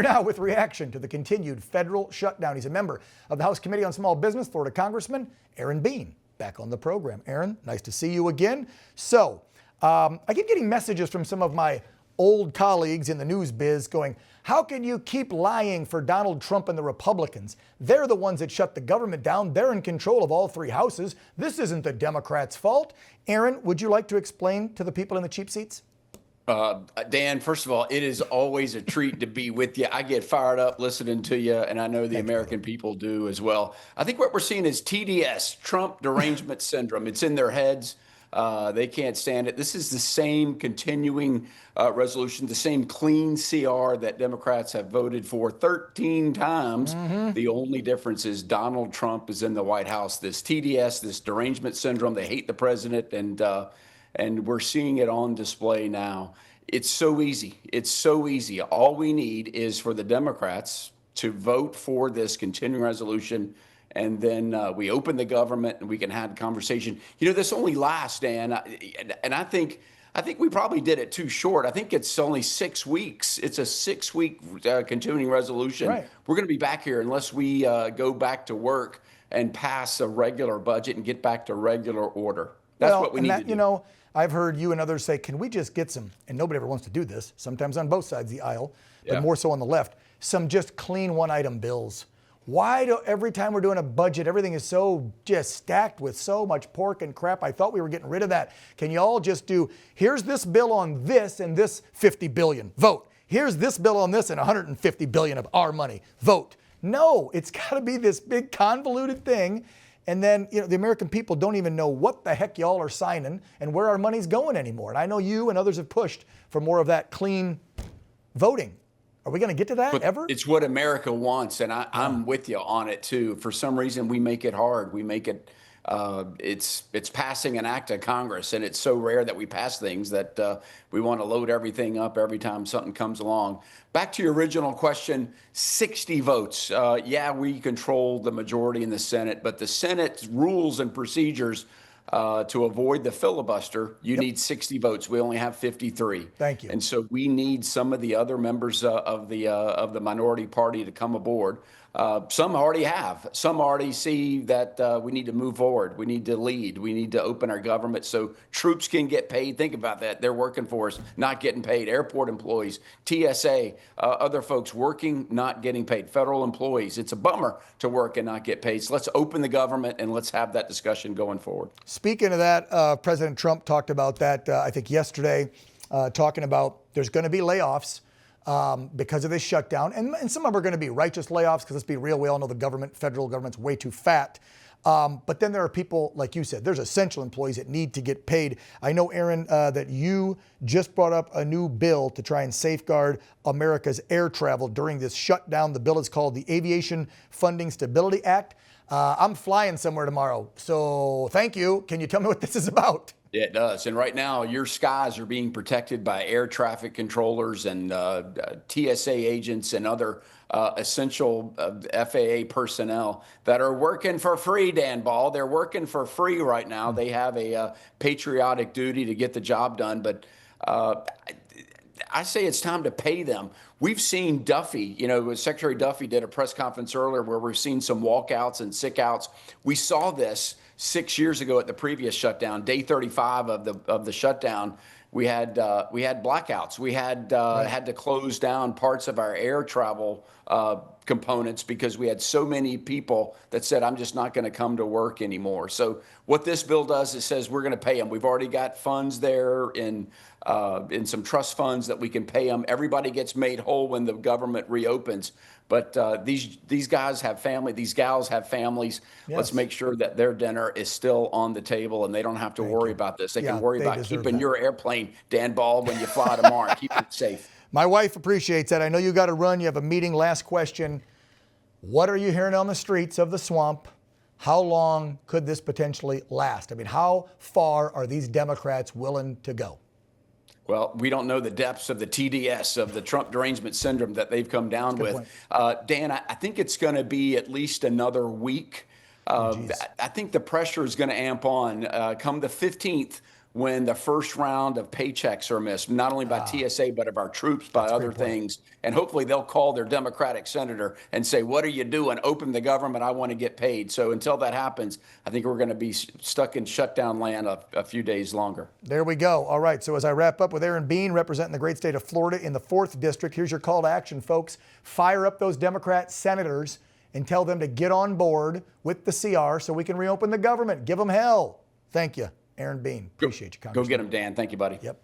Here now with reaction to the continued federal shutdown. He's a member of the House Committee on Small Business, Florida Congressman Aaron Bean, back on the program. Aaron, nice to see you again. So I keep getting messages from some of my old colleagues in the news biz going, how can you keep lying for Donald Trump and the Republicans? They're the ones that shut the government down. They're in control of all three houses. This isn't the Democrats' fault. Aaron, would you like to explain to the people in the cheap seats? Dan, first of all, it is always a treat to be with you. I get fired up listening to you, and I know the American people do as well. I think what we're seeing is TDS, Trump Derangement Syndrome. It's in their heads. They can't stand it. This is the same continuing resolution, the same clean CR that Democrats have voted for 13 times. The only difference is Donald Trump is in the White House. This TDS, this derangement syndrome, they hate the president, and we're seeing it on display now. It's so easy. It's so easy. All we need is for the Democrats to vote for this continuing resolution, and then we open the government and we can have a conversation. You know, this only lasts, Dan, and I think we probably did it too short. I think it's only 6 weeks. It's a 6-week continuing resolution. Right. We're going to be back here unless we go back to work and pass a regular budget and get back to regular order. That's what we need to do. You know, I've heard you and others say, can we just get some, and nobody ever wants to do this, sometimes on both sides of the aisle, but more so on the left, some just clean one-item bills. Why do every time we're doing a budget, everything is so just stacked with so much pork and crap? I thought we were getting rid of that. Can you all just do, here's this bill on this and this $50 billion, vote. Here's this bill on this and $150 billion of our money, vote. No, it's got to be this big convoluted thing. And then, you know, the American people don't even know what the heck y'all are signing and where our money's going anymore. And I know you and others have pushed for more of that clean voting. Are we going to get to that ever? It's what America wants, and I'm with you on it too. For some reason, we make it hard. We make it. It's passing an act of Congress, and it's so rare that we pass things that we want to load everything up every time something comes along. Back to your original question, 60 votes. Yeah, we control the majority in the Senate, but the Senate's rules and procedures to avoid the filibuster, you need 60 votes. We only have 53. Thank you. And so we need some of the other members of the minority party to come aboard. Some already have. Some already see that we need to move forward. We need to lead. We need to open our government so troops can get paid. Think about that. They're working for us, not getting paid. Airport employees, TSA, other folks working, not getting paid. Federal employees. It's a bummer to work and not get paid. So let's open the government and let's have that discussion going forward. Speaking of that, President Trump talked about that, I think yesterday, talking about there's going to be layoffs. Because of this shutdown, and some of them are going to be righteous layoffs, because let's be real, we all know the federal government's way too fat. But then there are people, like you said, there's essential employees that need to get paid. I know, Aaron, that you just brought up a new bill to try and safeguard America's air travel during this shutdown. The bill is called the Aviation Funding Stability Act. I'm flying somewhere tomorrow, so thank you. Can you tell me what this is about? Yeah, it does. And right now, your skies are being protected by air traffic controllers and TSA agents and other essential FAA personnel that are working for free, Dan Ball. They're working for free right now. They have a patriotic duty to get the job done. But I say it's time to pay them. We've seen Duffy, you know, Secretary Duffy did a press conference earlier where we've seen some walkouts and sickouts. We saw this 6 years ago at the previous shutdown, day 35 of the shutdown. We had blackouts. We had had to close down parts of our air travel components because we had so many people that said, I'm just not going to come to work anymore. So what this bill does, it says we're going to pay them. We've already got funds there in some trust funds that we can pay them. Everybody gets made whole when the government reopens. But these guys have family, these gals have families. Yes. Let's make sure that their dinner is still on the table and they don't have to worry about this. They can worry about keeping your airplane, Dan Ball, when you fly tomorrow, keep it safe. My wife appreciates that. I know you got to run. You have a meeting. Last question. What are you hearing on the streets of the swamp? How long could this potentially last? I mean, how far are these Democrats willing to go? Well, we don't know the depths of the TDS, of the Trump derangement syndrome that they've come down with. Dan, I think it's going to be at least another week. I think the pressure is going to amp on. Come the 15th, when the first round of paychecks are missed, not only by TSA, but of our troops, by other things. And hopefully they'll call their Democratic senator and say, what are you doing? Open the government. I want to get paid. So until that happens, I think we're going to be stuck in shutdown land a few days longer. There we go. All right. So as I wrap up with Aaron Bean representing the great state of Florida in the 4th District, here's your call to action, folks. Fire up those Democrat senators and tell them to get on board with the CR so we can reopen the government. Give them hell. Thank you, Aaron Bean. Appreciate you, Congressman. Go get them, Dan. Thank you, buddy. Yep.